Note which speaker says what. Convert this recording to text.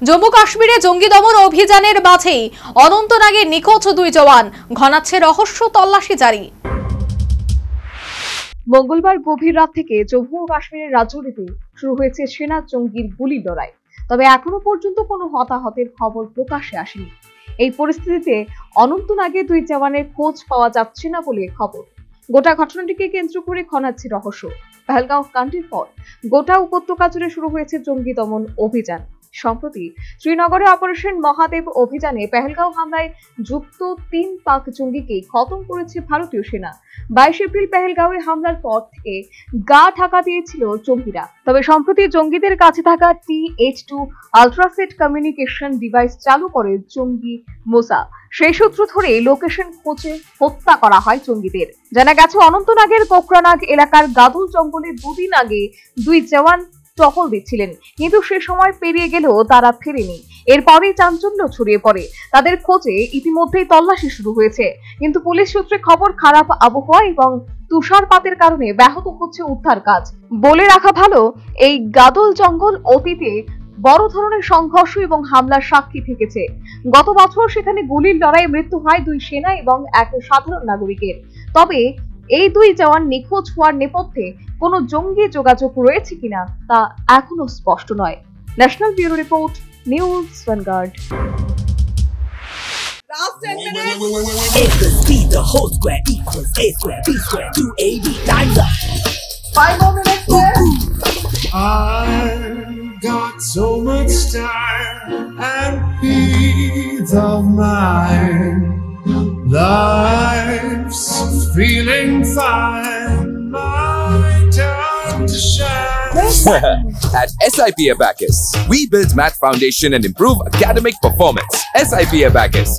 Speaker 1: জম্মু কাশ্মীরে জঙ্গি দমন অভিযানের মাঝেই অনন্তনাগে নিখোঁজ দুই জওয়ান, ঘনাচ্ছে রহস্য, তল্লাশি জারি। মঙ্গলবার গভীর রাত থেকে জম্মু ও কাশ্মীরের রাজৌরিতে শুরু হয়েছে সেনা জঙ্গির গুলির লড়াই। তবে এখনো পর্যন্ত কোনো হতাহতের খবর প্রকাশ্যে আসেনি। এই পরিস্থিতিতে অনন্তনাগে দুই জওয়ানের খোঁজ পাওয়া যাচ্ছে না বলে খবর। গোটা ঘটনাটিকে কেন্দ্র করে ঘনাচ্ছে রহস্য। পহেলগাঁও কাণ্ডের পর গোটা উপত্যকা জুড়ে শুরু হয়েছে জঙ্গি দমন অভিযান। সম্প্রতি শ্রীনগরে অপারেশন মহাদেব অভিযানে পহেলগাঁও হামলায় যুক্ত ৩ পাক জঙ্গিকে খতম করেছে ভারতীয় সেনা। ২২ এপ্রিল পহেলগাঁওয়ে হামলার পর থেকে গা ঢাকা দিয়েছিল জঙ্গিরা। তবে সম্প্রতি জঙ্গিদের কাছে থাকা TH2 আলট্রাসেট কমিউনিকেশন ডিভাইস চালু করে জঙ্গি মোসা। সেই সূত্র ধরে লোকেশন খোঁজে হত্যা করা হয় জঙ্গিদের। জানা গেছে, অনন্তনাগের কোকরানাগ এলাকার গাদুল জঙ্গলে দুদিন আগে দুই জওয়ান টহল দিচ্ছিলেন, কিন্তু সে সময় পেরিয়ে গেলেও তারা ফেরেনি। এরপরেই চাঞ্চল্য ছড়িয়ে পড়ে। তাদের খোঁজে ইতিমধ্যেই তল্লাশি শুরু হয়েছে, কিন্তু পুলিশ সূত্রে খবর, খারাপ আবহাওয়া এবং তুষারপাতের কারণে ব্যাহত হচ্ছে উদ্ধার কাজ। বলে রাখা ভালো, এই গাদুল জঙ্গল অতীতে বড় ধরনের সংঘর্ষ এবং হামলার সাক্ষী থেকেছে। গত বছর সেখানে গুলির লড়াইয়ে মৃত্যু হয় দুই সেনা এবং এক সাধারণ নাগরিকের। তবে এই দুই জওয়ান নিখোঁজ হওয়ার নেপথ্যে কোনো জঙ্গি যোগাযোগ রয়েছে কিনা তা এখনো স্পষ্ট নয়। National bureau report, news vanguard.
Speaker 2: Last 10 minutes.
Speaker 3: A plus B, the whole square equals A square, B square, 2AB, time's up.
Speaker 2: 5 more minutes left.
Speaker 4: I've got so much time and peace of mind. Life's feeling fine. My time to shine.
Speaker 5: At SIP Abacus, we build math foundation and improve academic performance. SIP Abacus,